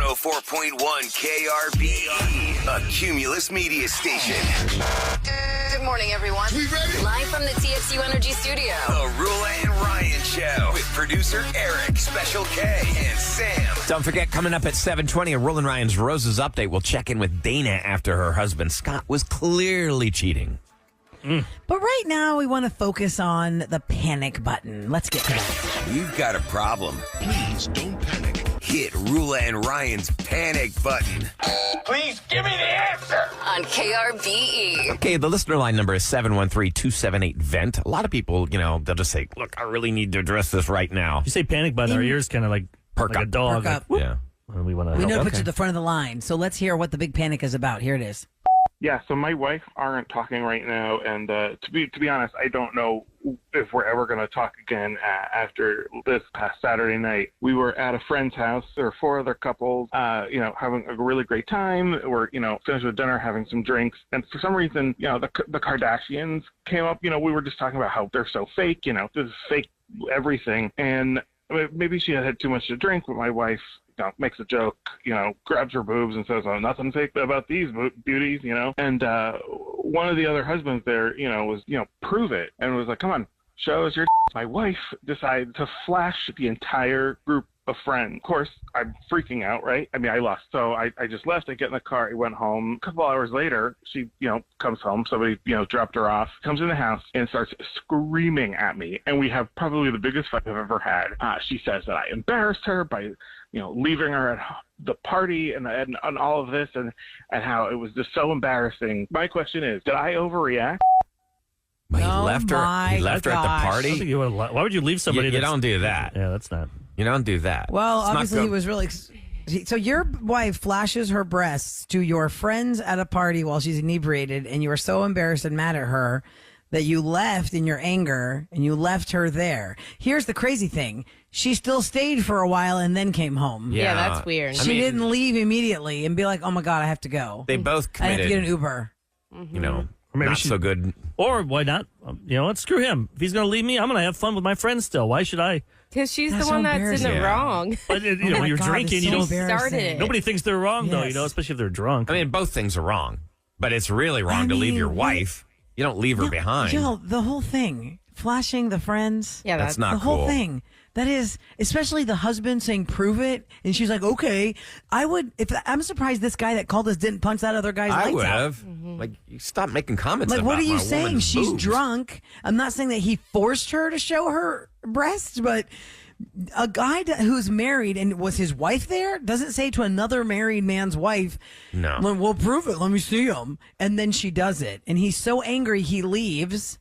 104.1 KRBE, a Cumulus media station. Good morning, everyone. We ready? Live from the TXU Energy Studio. The Rula and Ryan Show with producer Eric, Special K, and Sam. Don't forget, coming up at 7:20, a Roland Ryan's Roses update. We'll check in with Dana after her husband Scott was clearly cheating. But right now, we want to focus on the panic button. Let's get to that. You've got a problem. Please don't panic. Hit Rula and Ryan's panic button. Please give me the answer. On KRBE. Okay, the listener line number is 713-278-VENT. A lot of people, they'll just say, look, I really need to address this right now. You say panic button, our ears kind of like Perk like up. a dog. Perk up. Like, Yeah. and we want to We help. know to put you at the front of the line. So let's hear what the big panic is about. Here it is. Yeah, so my wife aren't talking right now, and to be honest, I don't know if we're ever going to talk again after this past Saturday night. We were at a friend's house. There were 4 other couples, having a really great time. We're, finished with dinner, having some drinks, and for some reason, the Kardashians came up. We were just talking about how they're so fake. This is fake everything, and maybe she had too much to drink, but my wife makes a joke, grabs her boobs and says, "Oh, nothing fake about these beauties," And one of the other husbands there, was, prove it, and was like, "Come on, show us your." My wife decided to flash the entire group of friends. Of course, I'm freaking out, right? I mean, I lost. So I just left. I get in the car. I went home. A couple hours later, she, comes home. Somebody, dropped her off, comes in the house and starts screaming at me. And we have probably the biggest fight I've ever had. She says that I embarrassed her by, leaving her at the party and all of this and how it was just so embarrassing. My question is, did I overreact? He Oh left my her. He left her at the gosh. I don't party. think you would, why would you leave somebody? You don't do that. Yeah, that's not. You don't do that. Well, It's not obviously, good. he was really. So your wife flashes her breasts to your friends at a party while she's inebriated, and you were so embarrassed and mad at her that you left in your anger and you left her there. Here's the crazy thing. She still stayed for a while and then came home. Yeah, that's weird. She didn't leave immediately and be like, "Oh my God, I have to go. They both I have to get an committed, Uber." Or maybe not so good. Or why not? Let's screw him. If he's going to leave me, I'm going to have fun with my friends still. Why should I? Because she's That's the so one that's in the embarrassing. wrong. But, Oh my when you're God, drinking, it's you so don't. embarrassing. started. Nobody thinks they're wrong, though. Yes. Especially if they're drunk. I mean, both things are wrong, but it's really wrong to leave your wife. You don't leave her behind. Jill, the whole thing, flashing the friends. Yeah, That's not the cool. whole thing. That is, especially the husband saying, "Prove it," and she's like, "Okay." I'm surprised this guy that called us didn't punch that other guy's I lights would out. have. Like, you stop making comments Like, about what are you my saying? woman's She's boobs. drunk. I'm not saying that he forced her to show her breasts, but a guy who's married and was his wife there doesn't say to another married man's wife, No. "Well, prove it. Let me see him." And then she does it. And he's so angry he leaves,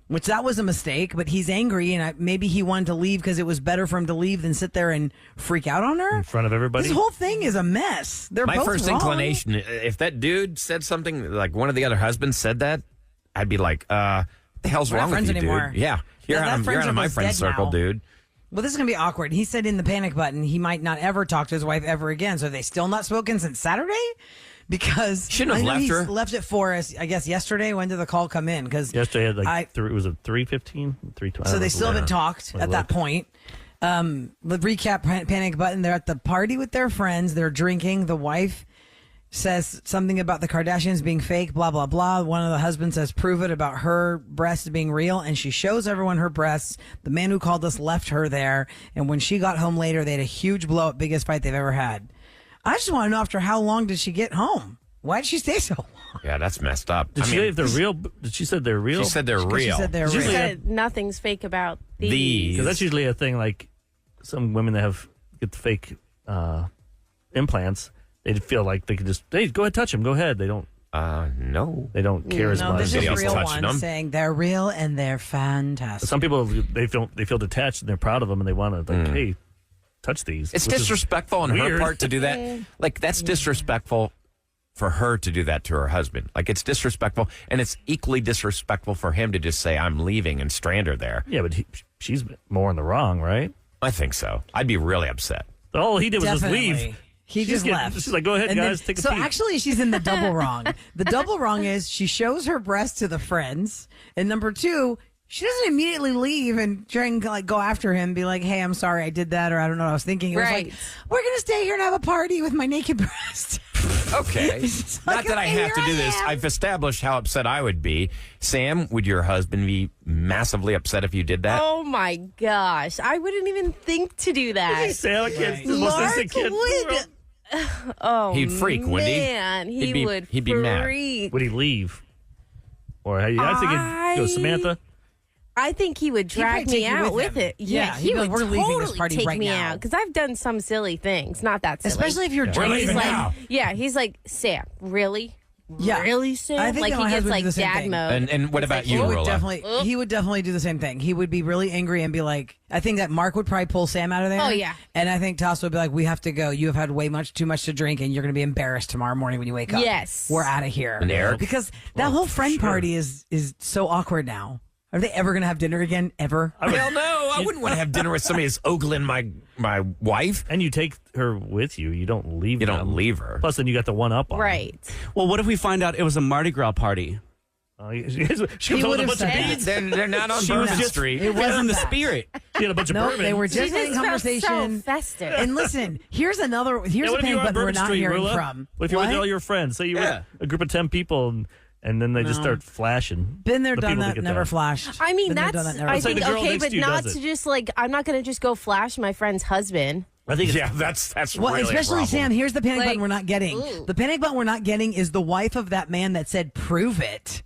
which that was a mistake, but he's angry and maybe he wanted to leave because it was better for him to leave than sit there and freak out on her. In front of everybody. This whole thing is a mess. They're My both first wrong. inclination, if that dude said something, like one of the other husbands said that, I'd be like, what the hell's We're not wrong with friends you, anymore. dude? Yeah. You're That out of friend my circle's friend dead circle, now. dude. Well, this is going to be awkward. He said in the panic button he might not ever talk to his wife ever again. So are they still not spoken since Saturday? Because Shouldn't have I know left he her. left it for us, I guess, yesterday. When did the call come in? Because Yesterday, it was a 3:15, 3:20. so they still haven't talked I at that looked. point. The recap panic button. They're at the party with their friends. They're drinking. The wife says something about the Kardashians being fake, blah, blah, blah. One of the husbands says, "Prove it," about her breasts being real. And she shows everyone her breasts. The man who called us left her there. And when she got home later, they had a huge blow up, biggest fight they've ever had. I just want to know, after how long did she get home? Why did she stay so long? Yeah, that's messed up. Did she say if they're real? Did she said they're real? She said they're She real. said they're It's real. usually Said nothing's fake about these. These. Because that's usually a thing. Like some women that get the fake implants, they feel like they could just, hey, go ahead, touch them. Go ahead. They don't. No. They don't care as No, much. this Somebody is else real touching one them. saying they're real and they're fantastic. Some people they feel detached and they're proud of them and they want to like, hey, touch these. It's which is disrespectful on her weird. part to do that. Like, that's disrespectful for her to do that to her husband. Like, it's disrespectful, and it's equally disrespectful for him to just say, "I'm leaving," and strand her there. Yeah, but she's more in the wrong, right? I think so. I'd be really upset. All he did was Definitely. just leave. He just left. She's like, go ahead, And guys, then- take a so peek. actually, she's in the double wrong. The double wrong is she shows her breast to the friends, and number two, she doesn't immediately leave and try and like go after him and be like, hey, I'm sorry I did that, or I don't know what I was thinking. It was Right. like, we're going to stay here and have a party with my naked breast. Okay. It's Not like, that I okay, have to here do I this. am. I've established how upset I would be. Sam, would your husband be massively upset if you did that? Oh my gosh. I wouldn't even think to do that. Sam, kid's the most Mark innocent kid in the world. would. Oh, He'd freak, wouldn't he? man, he would he'd be mad. freak. Would he leave? Or I think he'd go, Samantha. I think he would drag probably me take you out with with him. it. Yeah, he'd he be like, would "We're leaving this totally party take right me now." out because I've done some silly things. Not that silly. Especially if you're We're drunk. he's leaving like, now. yeah, he's like, Sam, really? Yeah. Really, Sam? I think Like that he my gets husband would like do the same dad thing. mode. And what It's about like, you, He would Rolla? definitely do the same thing. He would be really angry and be like, I think that Mark would probably pull Sam out of there. Oh, yeah. And I think Toss would be like, we have to go. You have had too much to drink, and you're going to be embarrassed tomorrow morning when you wake up. Yes. We're out of here. And Eric? Because that whole friend party is so awkward now. Are they ever going to have dinner again? Ever? Hell no. I wouldn't want to have dinner with somebody who's ogling my wife. And you take her with you. You don't leave You them. don't leave her. Plus, then you got the one up on her. Right. Well, what if we find out it was a Mardi Gras party? She comes He home with would a have bunch of said that. beads. They're not on She was Bourbon just- Street. It wasn't the that. spirit. She had a bunch of No, bourbon. they were She just having just felt conversation. so festive. And listen, here's Yeah, a what if you panic were on button we're Bourbon not Street, hearing Rula? from. What if you were with all your friends? Say you Yeah. were a group of 10 people, and then they just start flashing. Been there, The done people that, get never down. flashed. I mean, Been there, that's, done that, never I It's like think, the girl okay, next but to you not does to it. just like, I'm not going to just go flash my friend's husband. I think it's, Yeah, that's Well, really a especially problem. Sam, here's the panic Like, button we're not getting. ooh. The panic button we're not getting is the wife of that man that said, prove it.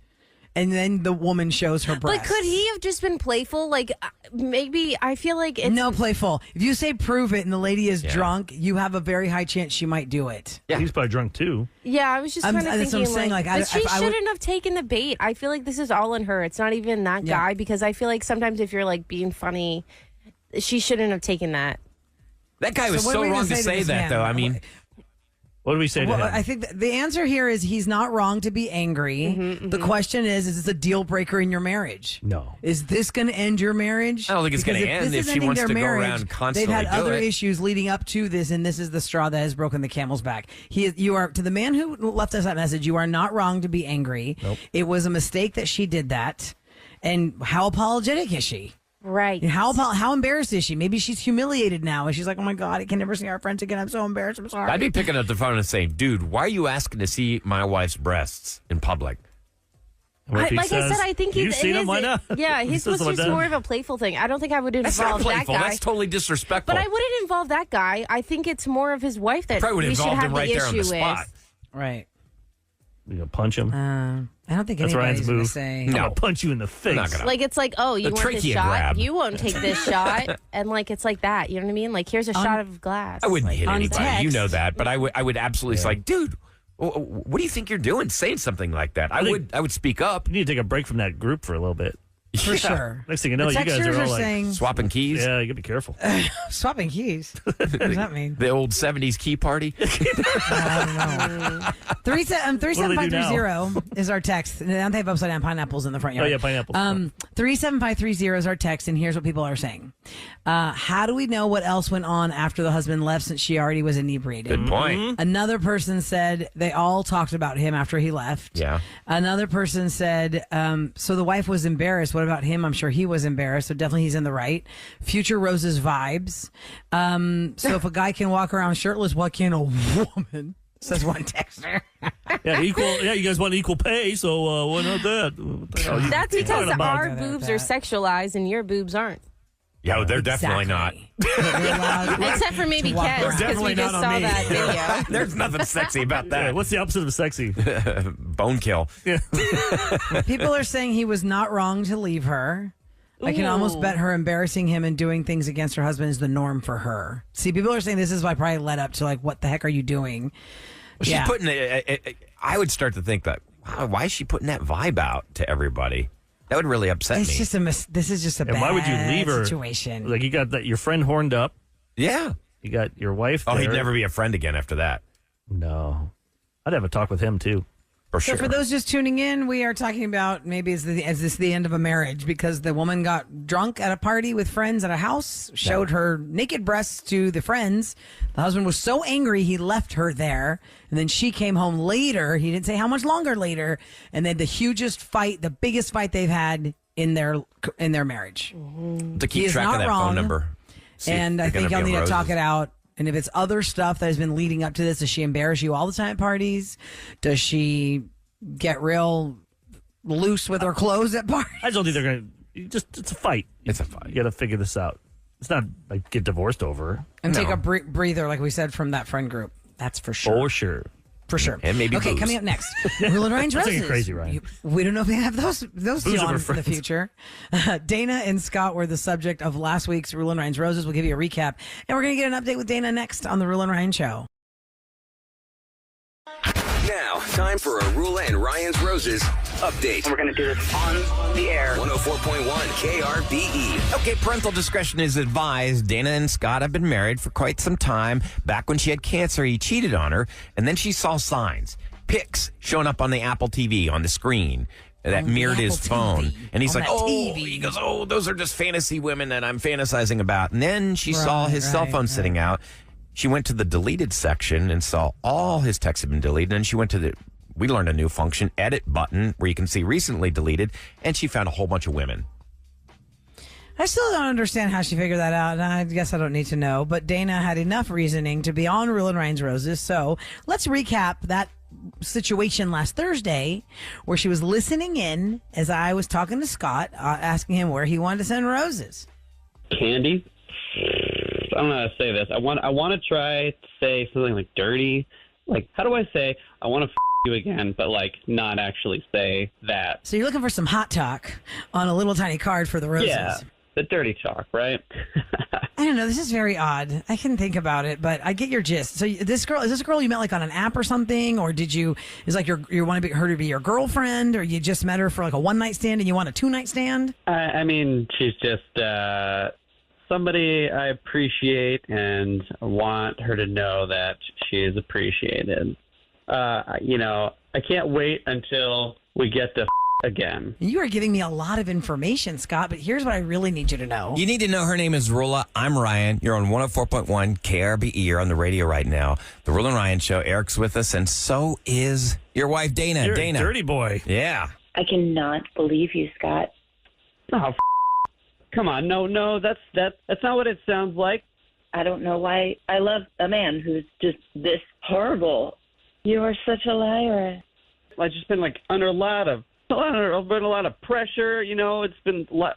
And then the woman shows her breasts. But could he have just been playful? Like, maybe I feel like it's. No, playful. If you say prove it and the lady is Yeah. drunk, you have a very high chance she might do it. Yeah. he's probably drunk too. Yeah, I was just I'm- kind of that's what thinking, I'm saying, like, I- but she if I would- shouldn't have taken the bait. I feel like this is all on her. It's not even that Yeah. guy because I feel like sometimes if you're like being funny, she shouldn't have taken that. That guy was what so are we gonna wrong to say to say this that, man? though. I mean, What do we say to Well, him? I think the answer here is he's not wrong to be angry. The question is this a deal breaker in your marriage? No. Is this going to end your marriage? I don't think it's Because gonna if end this if is she ending wants their to go marriage, around constantly They've had do other it. issues leading up to this, and this is the straw that has broken the camel's back. You are to the man who left us that message. You are not wrong to be angry. Nope. It was a mistake that she did that, and how apologetic is she? Right. How embarrassed is she? Maybe she's humiliated now, and she's like, "Oh my god, I can never see our friends again. I'm so embarrassed. I'm sorry." I'd be picking up the phone and saying, dude, why are you asking to see my wife's breasts in public? What if he Like I says, said, I think you've seen him. Why not? Yeah, He his says was like just that. more of a playful thing. I don't think I would That's not involve that playful. guy. That's totally disrespectful. But I wouldn't involve that guy. I think it's more of his wife that Probably would we should involve have him right the there on the issue spot. with. Right. You gonna punch him? I don't think That's anybody's Ryan's going to move. say. I'm No. gonna punch you in the face. not gonna. Like it's like, oh, you The want this trachea shot? grab. You won't take this shot, and like it's like that. You know what I mean? Like here's a shot of glass. I wouldn't Like, hit on anybody. text. You know that. But I would absolutely say, like, dude, what do you think you're doing saying something like that? I think- would speak up. You need to take a break from that group for a little bit. For sure. Next thing you know, The you guys texters are all like, saying Swapping keys. yeah, you gotta be careful. swapping keys. What does that mean? The old 70s key party. I don't know. 37530 is our text. And they have upside down pineapples in the front yard. Oh, yeah, pineapples. 37530 is our text, and here's what people are saying. How do we know what else went on after the husband left since she already was inebriated? Good point. Another person said they all talked about him after he left. Yeah. Another person said, so the wife was embarrassed. What about him? I'm sure he was embarrassed. So definitely he's in the right. Future Rose's vibes. So if a guy can walk around shirtless, what can a woman? Says one texter. Yeah, equal. Yeah, you guys want equal pay, so why not that? What the hell are you That's because talking about? our boobs are sexualized and your boobs aren't. Yeah, they're definitely not. Exactly. You're allowed Except for maybe walk Ken, around. because we Definitely just not on saw me. that video. There's nothing sexy about Yeah, that. what's the opposite of sexy? Bone kill. People are saying he was not wrong to leave her. I can almost bet her embarrassing him and doing things against her husband is the norm for her. See, people are saying this is why probably led up to like, what the heck are you doing? She's Yeah. putting I would start to think that, wow, why is she putting that vibe out to everybody? That would really upset It's me. just this is just a And bad why would you leave her? situation. Like you got that your friend horned up. Yeah. You got your wife. Oh, he'd there. never be a friend again after that. No, I'd have a talk with him too. For So sure. for those just tuning in, we are talking about maybe is this the end of a marriage because the woman got drunk at a party with friends at a house, showed her naked breasts to the friends. The husband was so angry he left her there, and then she came home later. He didn't say how much longer later, and then the hugest fight, the biggest fight they've had in their marriage. To keep He is track not of that wrong. phone number. See if And I you're think gonna y'all be need on to talk Roses. it out. And if it's other stuff that has been leading up to this, does she embarrass you all the time at parties? Does she get real loose with her clothes at parties? I don't think they're going to. It's a fight. It's a fight. You got to figure this out. It's not like get divorced over. And take No. a breather, like we said, from that friend group. That's for sure. For sure. For sure. And maybe okay, booze. coming up next, Rule and Ryan's That's Roses. looking crazy, Ryan. We don't know if we have those two Booze on over in the friends. future. Dana and Scott were the subject of last week's Rule and Ryan's Roses. We'll give you a recap, and we're going to get an update with Dana next on the Rule and Ryan Show. Now, time for a Rula and Ryan's Roses update. We're going to do this on the air. 104.1 KRBE. Okay, parental discretion is advised. Dana and Scott have been married for quite some time. Back when she had cancer, he cheated on her, and then she saw signs, pics showing up on the Apple TV on the screen that On the mirrored his Apple phone. TV. And he's On like, that oh, TV. he goes, oh, those are just fantasy women that I'm fantasizing about. And then she saw Right, his cell right, phone sitting out. She went to the deleted section and saw all his texts had been deleted. And she went to we learned a new function, edit button, where you can see recently deleted. And she found a whole bunch of women. I still don't understand how she figured that out, and I guess I don't need to know. But Dana had enough reasoning to be on Rule and Ryan's Roses. So let's recap that situation last Thursday where she was listening in as I was talking to Scott, asking him where he wanted to send roses. Candy. I don't know how to say this. I want to try to say something like dirty. Like, how do I say I want to you again, but like not actually say that? So you're looking for some hot talk on a little tiny card for the roses. Yeah, the dirty talk, right? I don't know. This is very odd. I can think about it, but I get your gist. So is this a girl you met like on an app or something, or is like you want her to be your girlfriend, or you just met her for like a one night stand and you want a 2 night stand? I mean, she's just somebody I appreciate and want her to know that she is appreciated. I can't wait until we get to again. You are giving me a lot of information, Scott, but here's what I really need you to know. You need to know her name is Rula. I'm Ryan. You're on 104.1 KRBE. You're on the radio right now. The Rula and Ryan Show. Eric's with us, and so is your wife, Dana. You're Dana. a dirty boy. Yeah. I cannot believe you, Scott. Oh, come on. No, that's not what it sounds like. I don't know why I love a man who's just this horrible. You are such a liar. I've just been like under a lot of pressure. It's been like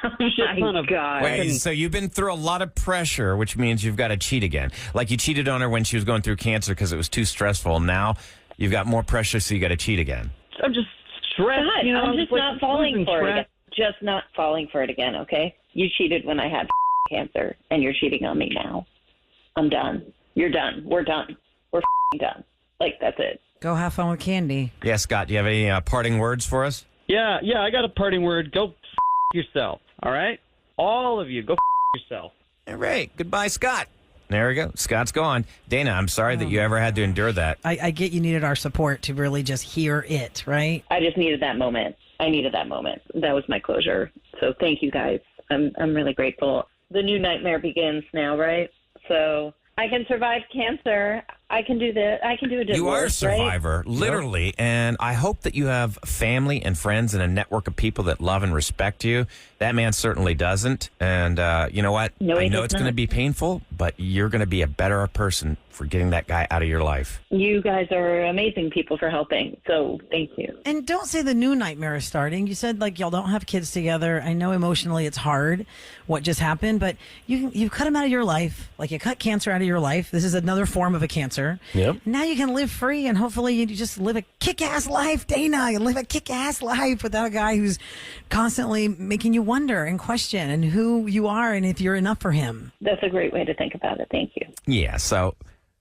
a shit ton of. God. Wait, so you've been through a lot of pressure, which means you've got to cheat again. Like you cheated on her when she was going through cancer because it was too stressful. Now you've got more pressure, so you got to cheat again. I'm just stressed. God, I'm just like not falling losing for it track. again. Just not falling for it again, okay? You cheated when I had cancer, and you're cheating on me now. I'm done. You're done. We're done. We're done. Like, that's it. Go have fun with Candy. Yeah, Scott, do you have any parting words for us? Yeah, I got a parting word. Go yourself, all right? All of you, go yourself. All right. Goodbye, Scott. There we go. Scott's gone. Dana, I'm sorry that you ever had to endure that. I get you needed our support to really just hear it, right? I just needed that moment. I needed that moment. That was my closure. So thank you guys. I'm really grateful. The new nightmare begins now, right? So I can survive cancer. I can do this. I can do a divorce. You are a right? survivor, literally, and I hope that you have family and friends and a network of people that love and respect you. That man certainly doesn't, and you know what? No, I he know does it's going to not. be painful, but you're going to be a better person for getting that guy out of your life. You guys are amazing people for helping. So thank you. And don't say the new nightmare is starting. You said like y'all don't have kids together. I know emotionally it's hard what just happened, but you cut him out of your life. Like you cut cancer out of your life. This is another form of a cancer. Yep. Now you can live free and hopefully you just live a kick-ass life, Dana. You live a kick-ass life without a guy who's constantly making you wonder and question and who you are and if you're enough for him. That's a great way to think about it. Thank you. Yeah, so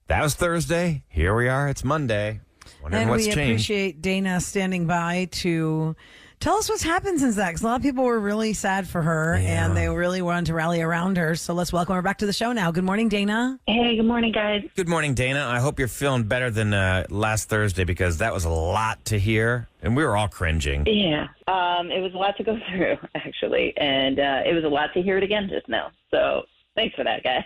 that was Thursday. Here we are. It's Monday. Wondering And what's we changed. appreciate Dana standing by to tell us what's happened since that. Because a lot of people were really sad for her and they really wanted to rally around her. So let's welcome her back to the show now. Good morning, Dana. Hey, good morning, guys. Good morning, Dana. I hope you're feeling better than last Thursday because that was a lot to hear, and we were all cringing. Yeah. It was a lot to go through, actually. And it was a lot to hear it again just now. So thanks for that, guys.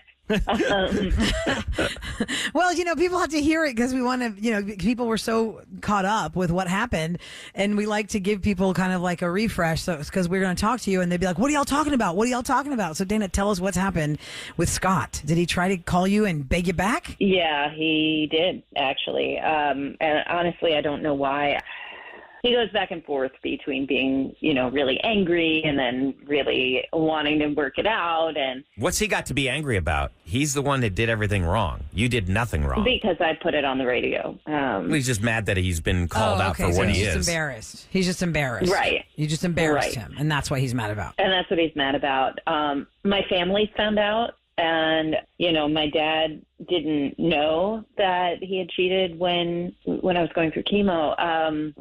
Well, people have to hear it because we want to, people were so caught up with what happened, and we like to give people kind of like a refresh. So it's because we're going to talk to you, and they'd be like, what are y'all talking about? What are y'all talking about? So Dana, tell us what's happened with Scott. Did he try to call you and beg you back? Yeah, he did, actually. And honestly, I don't know why. He goes back and forth between being, really angry and then really wanting to work it out. And What's he got to be angry about? He's the one that did everything wrong. You did nothing wrong. because I put it on the radio. He's just mad that he's been called out for so what he's he just is. embarrassed. He's just embarrassed. Right. You just embarrassed Right. him, and that's what he's mad about. And that's what he's mad about. My family found out, and my dad didn't know that he had cheated when I was going through chemo. I'm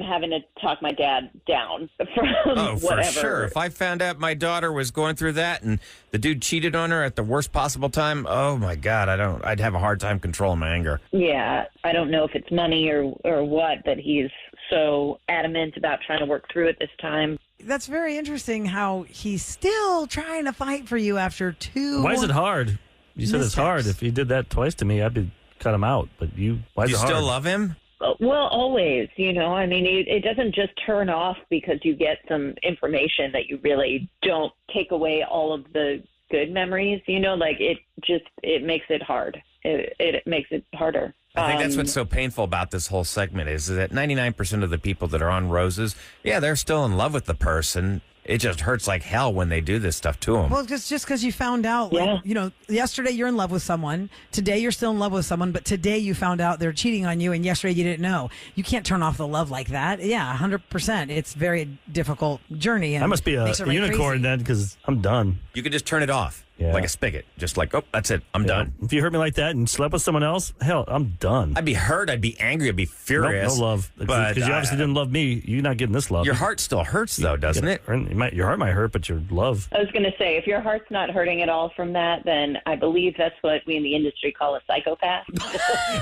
having to talk my dad down from For whatever. sure. If I found out my daughter was going through that and the dude cheated on her at the worst possible time, oh my God, I'd have a hard time controlling my anger. Yeah, I don't know if it's money or what that he's so adamant about trying to work through it this time. That's very interesting how he's still trying to fight for you after 2. Why is it hard? You said it's hard. If you did that twice to me, I'd be cut him out. But why is You it hard? still love him? Well, always, it doesn't just turn off because you get some information that you really don't take away all of the good memories, it makes it hard. It makes it harder. I think that's what's so painful about this whole segment is that 99% of the people that are on Roses, they're still in love with the person. It just hurts like hell when they do this stuff to them. Well, just because you found out, yesterday you're in love with someone, today you're still in love with someone, but today you found out they're cheating on you, and yesterday you didn't know. You can't turn off the love like that. Yeah, 100%. It's a very difficult journey. And I must be a makes it right unicorn crazy. then, because I'm done. You could just turn it off Yeah. like a spigot. Just like, oh, that's it. I'm done. If you hurt me like that and slept with someone else, hell, I'm done. I'd be hurt. I'd be angry. I'd be Nope, furious. no love. But Because you obviously didn't love me. You're not getting this love. Your heart still hurts, though, doesn't it? Your heart might hurt, but your love. I was going to say, if your heart's not hurting at all from that, then I believe that's what we in the industry call a psychopath.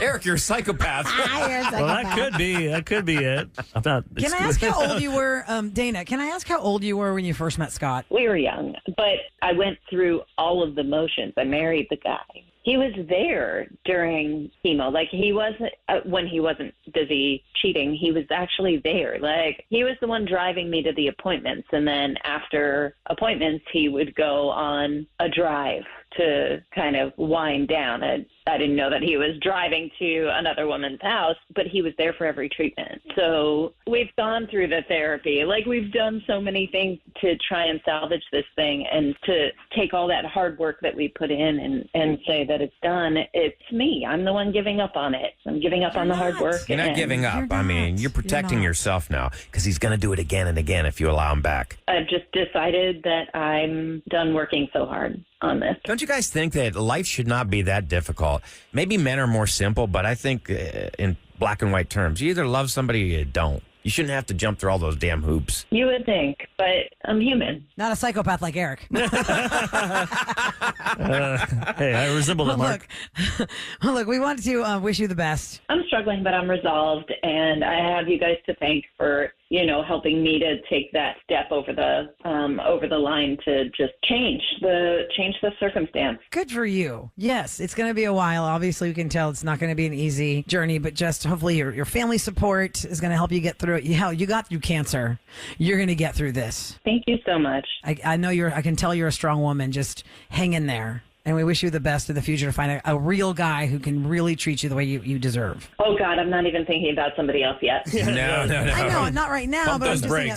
Eric, you're a psychopath. Well, that could be. That could be it. I'm not. Can I ask how old you were, Dana? Can I ask how old you were when you first met Scott? We were young, but I went through all of the motions. I married the guy. He was there during chemo. Like, he wasn't, when he wasn't busy cheating, he was actually there. Like, he was the one driving me to the appointments. And then after appointments, he would go on a drive to kind of wind down. I didn't know that he was driving to another woman's house, but he was there for every treatment. So we've gone through the therapy. Like, we've done so many things to try and salvage this thing, and to take all that hard work that we put in and say that it's done. It's me. I'm the one giving up on it. I'm giving up on the hard work. You're not giving up. You're I mean, not. you're protecting You're not. yourself now because he's going to do it again and again if you allow him back. I've just decided that I'm done working so hard on this. Don't you guys think that life should not be that difficult? Maybe men are more simple, but I think in black and white terms, you either love somebody or you don't. You shouldn't have to jump through all those damn hoops. You would think, but I'm human. Not a psychopath like Eric. Hey, I resemble that, Mark. Look, we want to wish you the best. I'm struggling, but I'm resolved, and I have you guys to thank for, helping me to take that step over the line to just change the circumstance. Good for you. Yes, it's going to be a while. Obviously, we can tell it's not going to be an easy journey, but just hopefully your family support is going to help you get through it. Hell, you got through cancer. You're going to get through this. Thank you so much. I know I can tell you're a strong woman. Just hang in there. And we wish you the best in the future to find a real guy who can really treat you the way you deserve. Oh, God, I'm not even thinking about somebody else yet. No. I know, not right now, Pump but I'm those just saying brakes.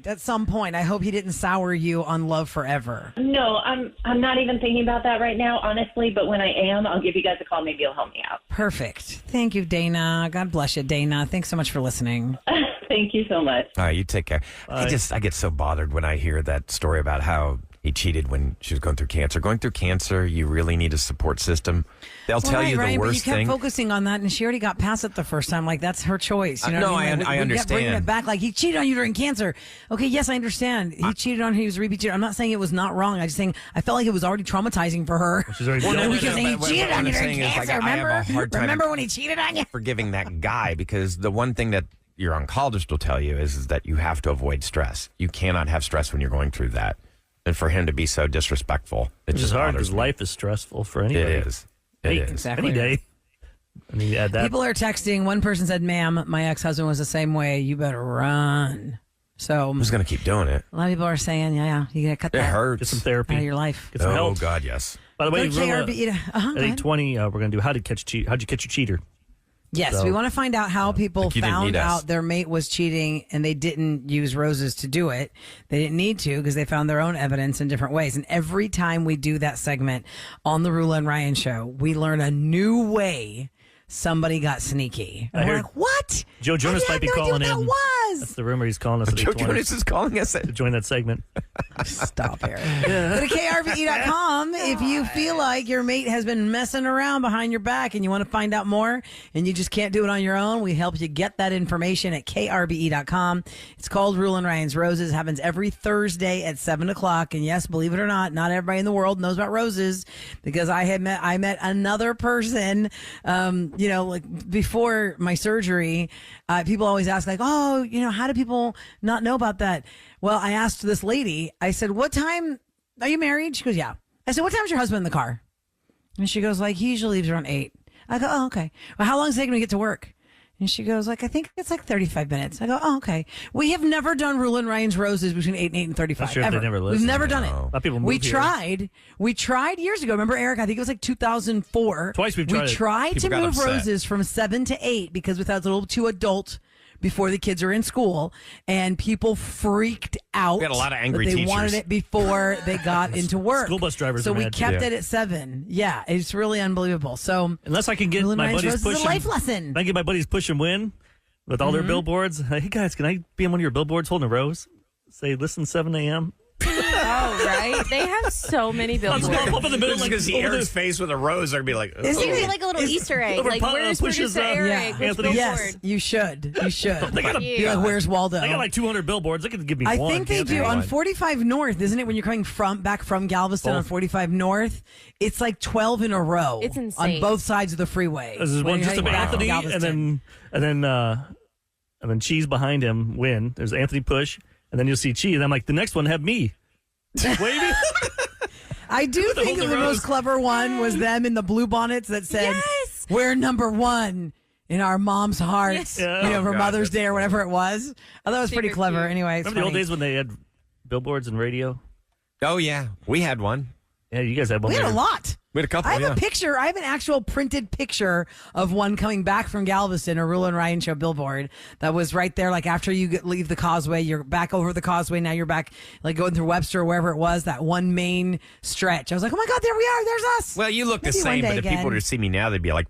at some point, I hope he didn't sour you on love forever. No, I'm not even thinking about that right now, honestly, but when I am, I'll give you guys a call. Maybe you'll help me out. Perfect. Thank you, Dana. God bless you, Dana. Thanks so much for listening. Thank you so much. All right, you take care. I get so bothered when I hear that story about how he cheated when she was going through cancer. Going through cancer, you really need a support system. They'll tell you the Ryan, worst but you kept thing. focusing on that, and she already got past it the first time. Like, that's her choice. You know No, what I mean? I We kept bringing understand. it back. Like, he cheated on you during cancer. Okay, yes, I understand. He cheated on her. He was repeat cheated. I'm not saying it was not wrong. I'm just saying I felt like it was already traumatizing for her. She's already Well, dealt no, with Because it. he but cheated what on you I'm during saying is, cancer. like, I have Remember? a hard time Remember when he cheated on you? forgiving that guy because the one thing that your oncologist will tell you is that you have to avoid stress. You cannot have stress when you're going through that. And for him to be so disrespectful, it It's just hard bothers because me. life is stressful for anybody. It is. It is. Exactly. Any day. I mean, you add that. People are texting. One person said, "Ma'am, my ex-husband was the same way. You better run." So Who's going to keep doing it? a lot of people are saying, "Yeah, you gotta cut It that hurts. Get some therapy. out of your life." Get some Oh, help. God, yes. By the way, Go to Rilla, KRB. at Go ahead. 8:20, we're going to do how'd you catch a cheater? Yes, So- we want to find out how people Like you didn't found need us. out their mate was cheating and they didn't use roses to do it. They didn't need to because they found their own evidence in different ways. And every time we do that segment on the Rula and Ryan show, we learn a new way somebody got sneaky. And I we're heard like, what? Joe Jonas I might be had no idea calling what in. that That's was. the rumor he's calling us at Joe 8:20 Jonas is calling us. to join that segment. Stop, Eric. Go to KRVE.com if you feel like your mate has been messing around behind your back and you want to find out more and you just can't do it on your own. We help you get that information at KRVE.com. It's called Rule and Ryan's Roses. It happens every Thursday at 7 o'clock. And yes, believe it or not everybody in the world knows about roses because I met another person, like before my surgery. People always ask like, oh, how do people not know about that? Well, I asked this lady, I said, what time are you married? She goes, yeah. I said, what time's your husband in the car? And she goes, like, he usually leaves around 8. I go, oh, okay. Well, how long is it taking to get to work? And she goes, like, I think it's like 35 minutes. I go, oh, okay. We have never done Rule and Ryan's Roses between 8 and 35. Not sure if they ever. never We've listen. never done A it. lot of people We move here. tried. We tried years ago. Remember, Eric? I think it was like 2004. Twice we've tried We it. tried to People got move upset. roses from 7 to 8 because we thought it was a little too adult before the kids are in school, and people freaked out. We had a lot of angry that they teachers. wanted it before they got into work. School bus drivers So are we mad, kept too. it at 7. Yeah, it's really unbelievable. So Unless I can get Rule and my Ryan's buddies Roses is push a life lesson. If I can get my buddies push and win with all their billboards. Hey guys, can I be on one of your billboards holding a rose? Say, listen, 7 a.m. Oh, right. They have so many I'm billboards. just going up in the middle, Just like because see over Eric's the, face with a rose, I'd be like, Is It it- could be like a little Easter egg. over Like, Paul- where's pushes, producer Eric? Yeah. Which Anthony- Yes, billboard? you should. You should. They got a- Be like, where's Waldo? I got like 200 billboards. They could give me I one. think they can't do on one. 45 North, isn't it? When you're coming back from Galveston on Both. 45 North, it's like 12 in a row. It's insane. on both sides of the freeway. This is when one you're just heading of back from Anthony, Galveston. and then Cheese behind him win. There's Anthony push, and then you'll see Cheese. And I'm like, the next one have me. Waving. I do the think whole the rose. most clever one was them in the blue bonnets that said, Yes! "We're number one in our mom's hearts." Yeah. You know, for God, Mother's that's Day or whatever it was. I thought it was pretty Super clever. cute. Anyway, it's Remember the old funny. days when they had billboards and radio? oh, yeah. We had one. Yeah, you guys had one. We had a there. lot. We had a couple, I have yeah. a picture. I have an actual printed picture of one coming back from Galveston, a Rule and Ryan show billboard that was right there. Like after you leave the causeway, you're back over the causeway. Now you're back, like going through Webster or wherever it was. That one main stretch. I was like, oh my God, there we are. There's us. Well, you look the Maybe one same, day but if people again. were to see me now, they'd be like,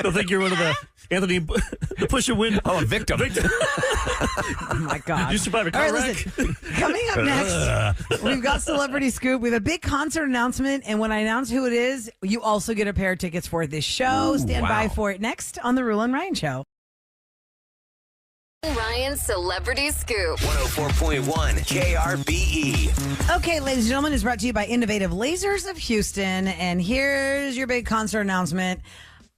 They'll think you're one of the Anthony the push and win. oh, a victim. Oh my God. You survived a car All right, wreck? listen. Coming up next, we've got Celebrity Scoop. We have a big concert announcement, and when I announce who it is, you also get a pair of tickets for this show. Ooh, Stand by wow. for it next on the Rule and Ryan Show. Ryan's Celebrity Scoop. 104.1 KRBE. Okay, ladies and gentlemen, is brought to you by Innovative Lasers of Houston. And here's your big concert announcement.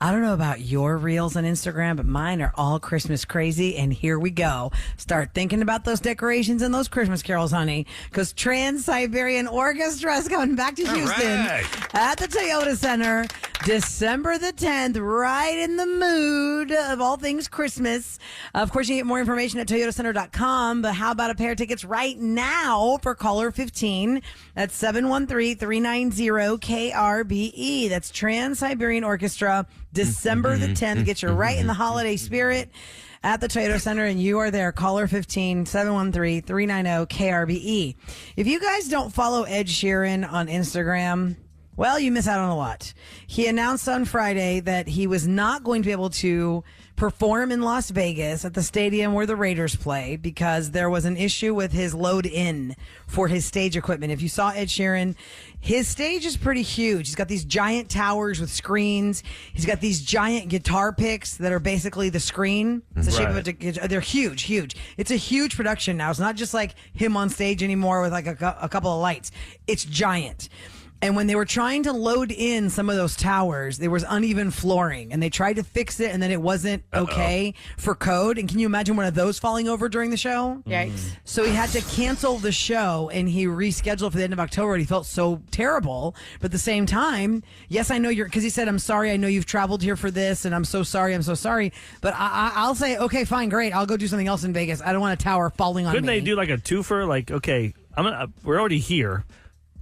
I don't know about your reels on Instagram, but mine are all Christmas crazy. And here we go. Start thinking about those decorations and those Christmas carols, honey. Because Trans-Siberian Orchestra is coming back to Houston right. at the Toyota Center December the 10th, right in the mood of all things Christmas. Of course, you can get more information at toyotacenter.com, but how about a pair of tickets right now for caller 15? That's 713-390-KRBE. That's Trans-Siberian Orchestra, December the 10th. Get you right in the holiday spirit at the Toyota Center, and you are there. Caller 15, 713-390-KRBE. If you guys don't follow Ed Sheeran on Instagram, well, you miss out on a lot. He announced on Friday that he was not going to be able to perform in Las Vegas at the stadium where the Raiders play because there was an issue with his load in for his stage equipment. If you saw Ed Sheeran, his stage is pretty huge. He's got these giant towers with screens. He's got these giant guitar picks that are basically the screen. It's the shape of it. They're huge, huge. It's a huge production now. It's not just like him on stage anymore with like a couple of lights. It's giant. And when they were trying to load in some of those towers, there was uneven flooring, and they tried to fix it, and then it wasn't okay for code. And can you imagine one of those falling over during the show? Yikes. So he had to cancel the show, and he rescheduled for the end of October. And he felt so terrible, but at the same time, yes, I know because he said, "I'm sorry, I know you've traveled here for this, and I'm so sorry, But I'll say, okay, fine, great, I'll go do something else in Vegas. I don't want a tower falling on Couldn't me. they do like a twofer? Like, okay, we're already here.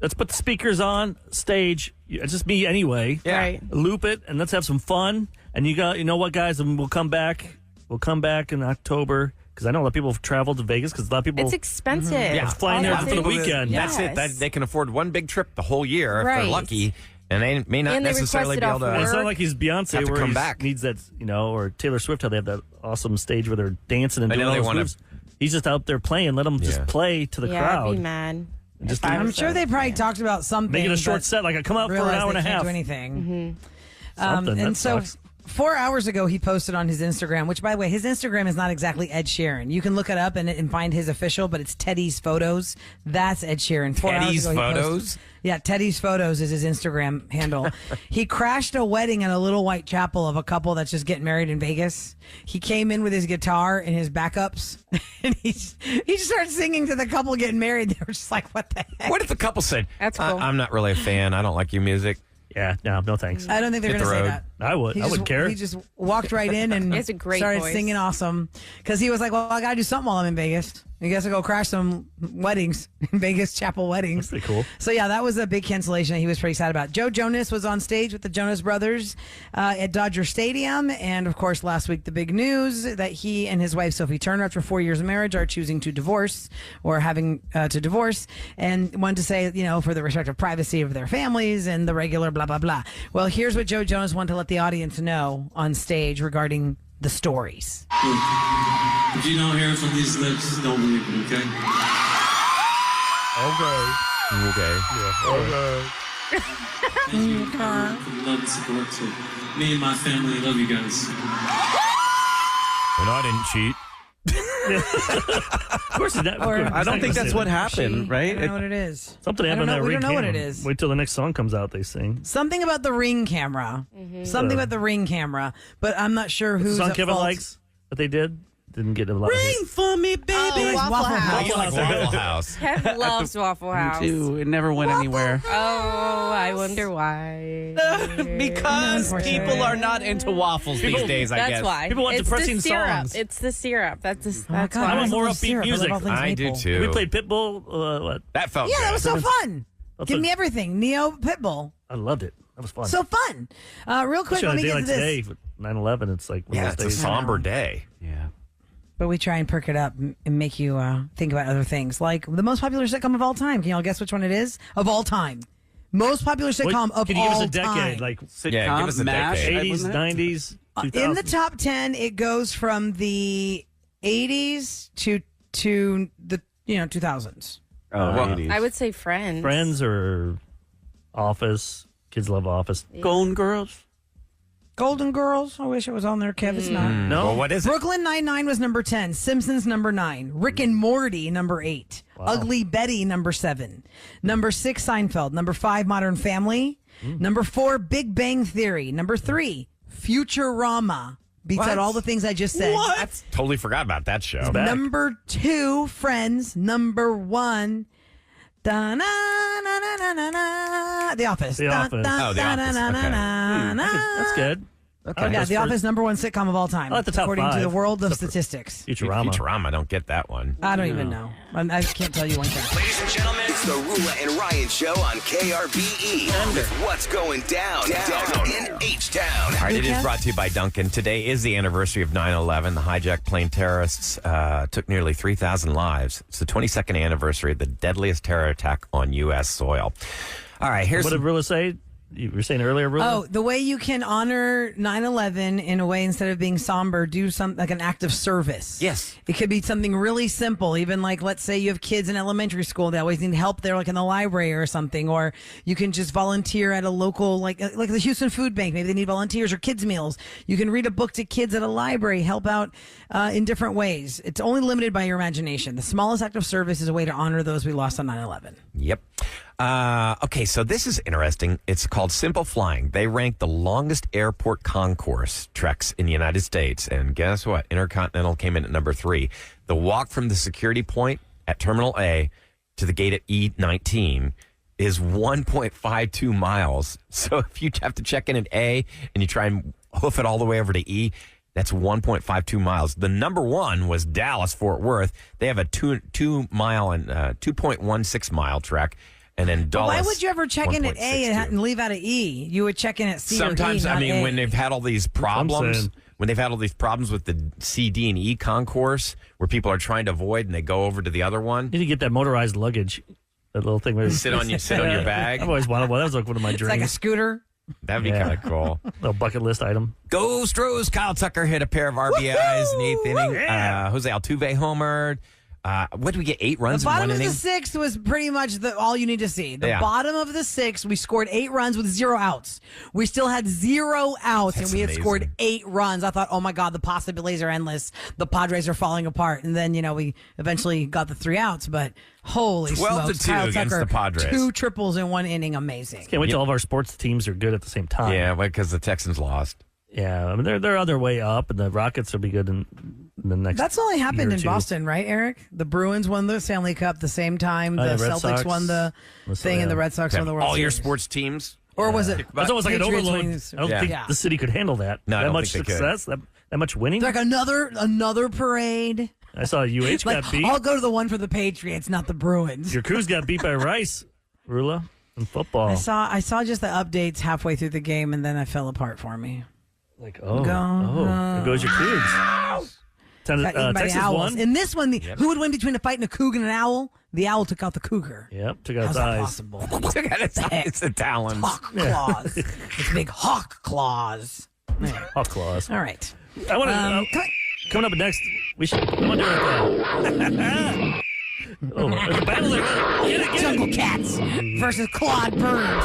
Let's put the speakers on stage. It's just me anyway. Yeah. Right. Loop it and let's have some fun. And you know what, guys? And we'll come back. We'll come back in October because I know a lot of people have traveled to Vegas because a lot of people. It's expensive. Yeah. It's flying there All for the things- weekend. That's it. Yes. They can afford one big trip the whole year if Right. they're lucky, and they may not And they necessarily request be it able off to. work. It's not like he's Beyonce Have to where come he back. needs that, or Taylor Swift, how they have that awesome stage where they're dancing and I doing know all they those wanna- moves. He's just out there playing. Let him Yeah. just play to the Yeah, crowd. I'd be mad. Just if I I'm was sure them. they probably talked about something. Make it a short but set, like I come out for an realized hour and a they can't half. do anything. Something. And That so sucks. 4 hours ago, he posted on his Instagram, which, by the way, his Instagram is not exactly Ed Sheeran. You can look it up and find his official, but it's Teddy's Photos. That's Ed Sheeran. 4 hours Teddy's ago, he posted- Photos? Yeah, Teddy's Photos is his Instagram handle. He crashed a wedding at a little white chapel of a couple that's just getting married in Vegas. He came in with his guitar and his backups, and he just started singing to the couple getting married. They were just like, what the heck? What if the couple said, That's cool. I'm not really a fan. I don't like your music. Yeah, no thanks. I don't think they're Hit going to the say road. that. I would. He I just- wouldn't care. He just walked right in and He has a great started voice. singing awesome because he was like, well, I got to do something while I'm in Vegas. I guess I'll go crash some weddings in Vegas, chapel weddings. That's pretty cool. So, yeah, that was a big cancellation that he was pretty sad about. Joe Jonas was on stage with the Jonas Brothers at Dodger Stadium. And, of course, last week, the big news that he and his wife, Sophie Turner, after 4 years of marriage, are choosing to divorce or having to divorce. And wanted to say, for the respective privacy of their families and the regular blah, blah, blah. Well, here's what Joe Jonas wanted to let the audience know on stage regarding the stories. If you don't hear it from these lips, don't believe it, okay? Okay. For the love and support. So me and my family love you guys. And I didn't cheat. Of course, I don't think that's what happened, right? I don't know what it is. Something I happened don't on know- that we ring don't know what cam. it is. Wait till the next song comes out. They sing. Something about the ring camera. Something about the ring camera, but I'm not sure The who's song at Kevin fault. likes that they did didn't get a lot. Ring for me, baby. Oh, Waffle House. You like Waffle House. Kev loves Waffle House. Too. It never went anywhere. Oh, I wonder why. Because people are not into waffles these days, I That's guess. why. People want it's depressing the syrup. songs. It's the syrup. That's Oh my that's God, why. I want love more upbeat syrup. music. love all things I do maple. too. We played Pitbull. What? That felt Yeah, good. that was so fun. That's Give a- me everything. Neo Pitbull. I loved it. That was fun. So fun. Real quick, Especially let on me a day get like to this. today, with 9/11. It's like one Yeah, of it's those a days. somber day. Yeah. But we try and perk it up and make you think about other things. Like the most popular sitcom of all time. Can y'all guess which one it is? Of all time. Most popular sitcom of Can you give all us a decade? time. Like Sitcom, Yeah, give us a MASH, decade. 80s, wasn't it? 90s, 2000s. In the top 10, it goes from the 80s to the 2000s. Oh, Well, 80s. I would say Friends. Friends or Office. Kids love Office. Golden Girls. Golden Girls. I wish it was on there, Kev. It's not. No. Well, what is it? Brooklyn Nine-Nine was number 10. Simpsons number 9. Rick and Morty number 8. Ugly Betty number 7. Number 6 Seinfeld. Number 5 Modern Family. Number 4 Big Bang Theory. Number 3 Futurama. Beats out all the things I just said. Totally forgot about that show. back. Number 2 Friends. Number 1 da, na, na, na, na, na, na, The Office. The Da, Office. da, Oh, The da, Office. na, na, Okay. na, na. That's good. Okay. Yeah, The Office, number 1 sitcom of all time, I like the top according to 5, the world of except for statistics. Futurama. Futurama, I don't get that one. I don't even know. I can't tell you one thing. Ladies and gentlemen, it's the Rula and Ryan Show on KRBE. With what's going down in H-Town. All right, it is brought to you by Duncan. Today is the anniversary of 9/11. The hijacked plane terrorists took nearly 3,000 lives. It's the 22nd anniversary of the deadliest terror attack on U.S. soil. All right, here's What did Rilla say? You were saying earlier, Rilla? Oh, the way you can honor 9/11 in a way instead of being somber, do something like an act of service. Yes. It could be something really simple, even like, let's say you have kids in elementary school that always need help there, like in the library or something, or you can just volunteer at a local, like the Houston Food Bank. Maybe they need volunteers or kids' meals. You can read a book to kids at a library, help out in different ways. It's only limited by your imagination. The smallest act of service is a way to honor those we lost on 9/11. Yep. Okay, so this is interesting. It's called Simple Flying. They rank the longest airport concourse treks in the United States. And guess what? Intercontinental came in at number 3. The walk from the security point at Terminal A to the gate at E19 is 1.52 miles. So if you have to check in at A and you try and hoof it all the way over to E, that's 1.52 miles. The number 1 was Dallas Fort Worth. They have a 2.16 mile trek. And then Dallas. Why would you ever check in at A and leave out of E? You would check in at C Sometimes, or E, not A. when they've had all these problems, with the C, D, and E concourse where people are trying to avoid and they go over to the other one. You need to get that motorized luggage, that little thing where you sit on your bag. I've always wanted one. That was like one of my dreams. It's like a scooter. That'd be kind of cool. Little bucket list item. Go Stros! Kyle Tucker hit a pair of RBIs in the 8th inning. Jose Altuve homered. What did we get? 8 runs The in bottom one of inning? the 6th was pretty much all you need to see. The bottom of the 6th, we scored 8 runs with 0 outs. We still had 0 outs, and we had scored 8 runs. I thought, oh my God, the possibilities are endless. The Padres are falling apart. And then, we eventually got the 3 outs, but holy 12 smokes. to 2 Kyle against Tucker, the Padres. 2 triples in 1 inning. Amazing. Can't wait till all of our sports teams are good at the same time. Yeah, because the Texans lost. Yeah, I mean they're on their way up, and the Rockets will be good in the next. That's only happened year or in two. Boston, right, Eric? The Bruins won the Stanley Cup the same time. The Red Celtics Sox. won the thing, and the Red Sox won the World All your Series. sports teams? Or was it? That's almost like an Patriots overload. winning- I don't think the city could handle that. No, I that don't much think they could. success, that much winning. Like another parade. I saw UH Like, got beat. I'll go to the one for the Patriots, not the Bruins. Your Cougs got beat by Rice, Rula, in football. I saw just the updates halfway through the game, and then it fell apart for me. Like, there goes your Cougs. Got eaten by Texas the Owls. won. In this one, who would win between a fight and a Coug and an owl? The owl took out the Cougar. Yep, took out How's its that eyes. possible? Took out its eyes, the talons. Hawk claws. It's big hawk claws. Hawk claws. All right. I want to. Coming up next, we should. I want to do it. There's a battle there. Get it. Jungle Cats versus Claude Burns.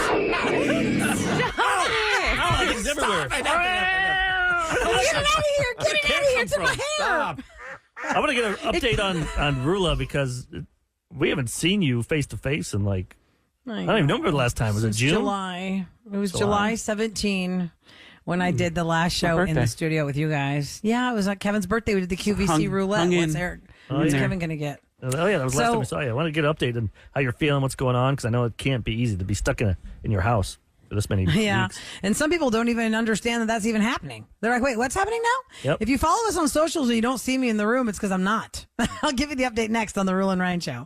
It's everywhere. Get it out of here! Get it out of here! It's in my hair! Stop. I want to get an update on Rula because we haven't seen you face to face in I don't even remember the last time. Was it June? July. It was July 17 when I did the last show in the studio with you guys. Yeah, it was on Kevin's birthday. We did the QVC roulette. What's Eric? What's Kevin going to get? Oh yeah, that was the last time I saw you. I want to get an update on how you're feeling, what's going on, because I know it can't be easy to be stuck in your house for this many weeks. And some people don't even understand that that's even happening. They're like, wait, what's happening now? Yep. If you follow us on socials and you don't see me in the room, it's because I'm not. I'll give you the update next on the Rule and Ryan Show.